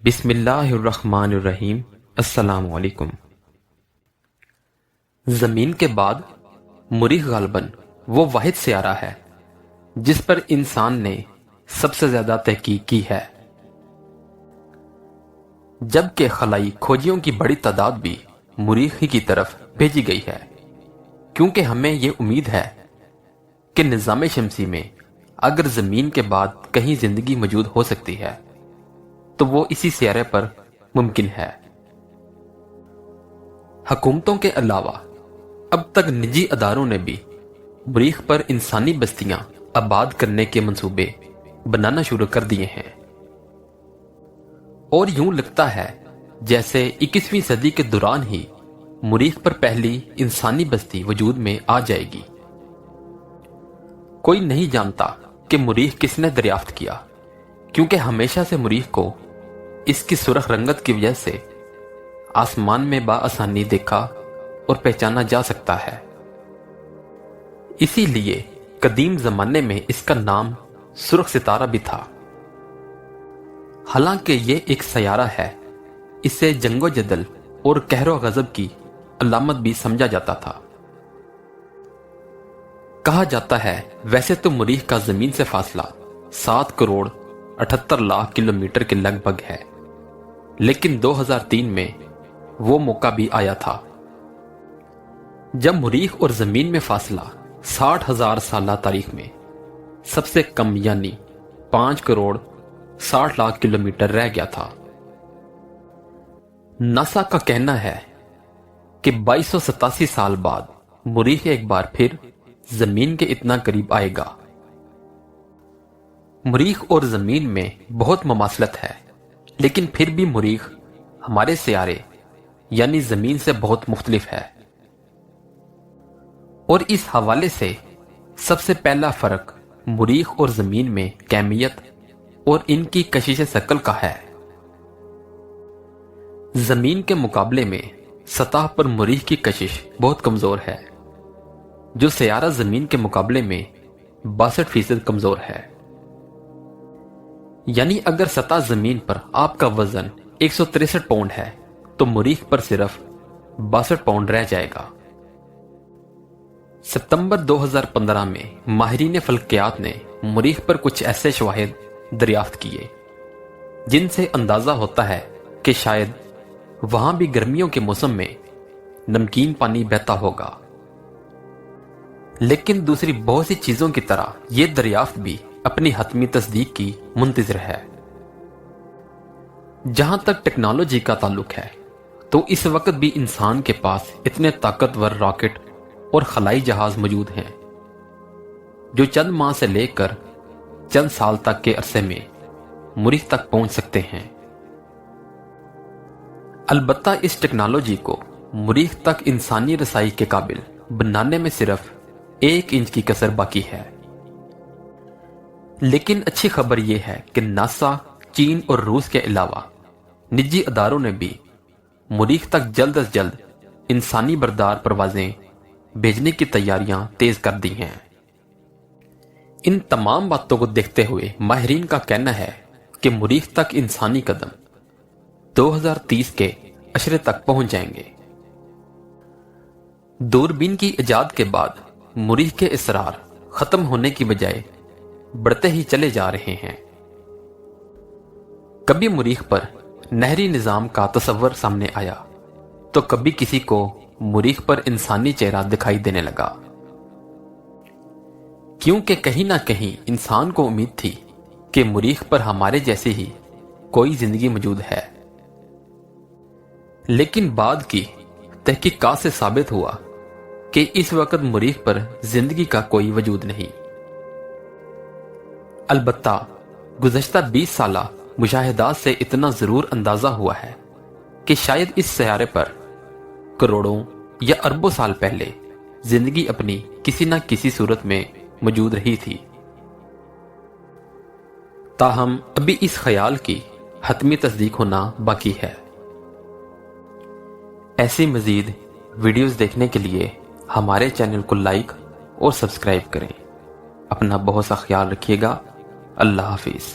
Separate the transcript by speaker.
Speaker 1: بسم اللہ الرحمن الرحیم۔ السلام علیکم۔ زمین کے بعد مریخ غالباً وہ واحد سیارہ ہے جس پر انسان نے سب سے زیادہ تحقیق کی ہے، جبکہ خلائی کھوجیوں کی بڑی تعداد بھی مریخ ہی کی طرف بھیجی گئی ہے، کیونکہ ہمیں یہ امید ہے کہ نظام شمسی میں اگر زمین کے بعد کہیں زندگی موجود ہو سکتی ہے تو وہ اسی سیارے پر ممکن ہے۔ حکومتوں کے علاوہ اب تک نجی اداروں نے بھی مریخ پر انسانی بستیاں آباد کرنے کے منصوبے بنانا شروع کر دیے ہیں، اور یوں لگتا ہے جیسے 21ویں صدی کے دوران ہی مریخ پر پہلی انسانی بستی وجود میں آ جائے گی۔ کوئی نہیں جانتا کہ مریخ کس نے دریافت کیا، کیونکہ ہمیشہ سے مریخ کو اس کی سرخ رنگت کی وجہ سے آسمان میں بآسانی دیکھا اور پہچانا جا سکتا ہے۔ اسی لیے قدیم زمانے میں اس کا نام سرخ ستارہ بھی تھا۔ حالانکہ یہ ایک سیارہ ہے، اسے جنگ و جدل اور قہر و غضب کی علامت بھی سمجھا جاتا تھا۔ کہا جاتا ہے ویسے تو مریخ کا زمین سے فاصلہ 7 کروڑ 78 لاکھ کلومیٹر کے لگ بھگ ہے، لیکن 2003 میں وہ موقع بھی آیا تھا جب مریخ اور زمین میں فاصلہ 60,000 سالہ تاریخ میں سب سے کم یعنی 5 کروڑ 60 لاکھ کلومیٹر رہ گیا تھا۔ ناسا کا کہنا ہے کہ 2287 سال بعد مریخ ایک بار پھر زمین کے اتنا قریب آئے گا۔ مریخ اور زمین میں بہت مماثلت ہے، لیکن پھر بھی مریخ ہمارے سیارے یعنی زمین سے بہت مختلف ہے، اور اس حوالے سے سب سے پہلا فرق مریخ اور زمین میں کیمیت اور ان کی کشش ثقل کا ہے۔ زمین کے مقابلے میں سطح پر مریخ کی کشش بہت کمزور ہے، جو سیارہ زمین کے مقابلے میں 62% کمزور ہے۔ یعنی اگر سطح زمین پر آپ کا وزن 163 پاؤنڈ ہے تو مریخ پر صرف 62 پاؤنڈ رہ جائے گا۔ ستمبر 2015 میں ماہرین فلکیات نے مریخ پر کچھ ایسے شواہد دریافت کیے جن سے اندازہ ہوتا ہے کہ شاید وہاں بھی گرمیوں کے موسم میں نمکین پانی بہتا ہوگا۔ لیکن دوسری بہت سی چیزوں کی طرح یہ دریافت بھی اپنی حتمی تصدیق کی منتظر ہے۔ جہاں تک ٹیکنالوجی کا تعلق ہے تو اس وقت بھی انسان کے پاس اتنے طاقتور راکٹ اور خلائی جہاز موجود ہیں جو چند ماہ سے لے کر چند سال تک کے عرصے میں مریخ تک پہنچ سکتے ہیں۔ البتہ اس ٹیکنالوجی کو مریخ تک انسانی رسائی کے قابل بنانے میں صرف 1 انچ کی کسر باقی ہے۔ لیکن اچھی خبر یہ ہے کہ ناسا، چین اور روس کے علاوہ نجی اداروں نے بھی مریخ تک جلد از جلد انسانی بردار پروازیں بھیجنے کی تیاریاں تیز کر دی ہیں۔ ان تمام باتوں کو دیکھتے ہوئے ماہرین کا کہنا ہے کہ مریخ تک انسانی قدم 2030 کے عشرے تک پہنچ جائیں گے۔ دوربین کی ایجاد کے بعد مریخ کے اسرار ختم ہونے کی بجائے بڑھتے ہی چلے جا رہے ہیں۔ کبھی مریخ پر نہری نظام کا تصور سامنے آیا تو کبھی کسی کو مریخ پر انسانی چہرہ دکھائی دینے لگا، کیونکہ کہیں نہ کہیں انسان کو امید تھی کہ مریخ پر ہمارے جیسی ہی کوئی زندگی موجود ہے۔ لیکن بعد کی تحقیقات سے ثابت ہوا کہ اس وقت مریخ پر زندگی کا کوئی وجود نہیں۔ البتہ گزشتہ 20 سالہ مشاہدات سے اتنا ضرور اندازہ ہوا ہے کہ شاید اس سیارے پر کروڑوں یا اربوں سال پہلے زندگی اپنی کسی نہ کسی صورت میں موجود رہی تھی۔ تاہم ابھی اس خیال کی حتمی تصدیق ہونا باقی ہے۔ ایسی مزید ویڈیوز دیکھنے کے لیے ہمارے چینل کو لائک اور سبسکرائب کریں۔ اپنا بہت سا خیال رکھیے گا۔ اللہ حافظ۔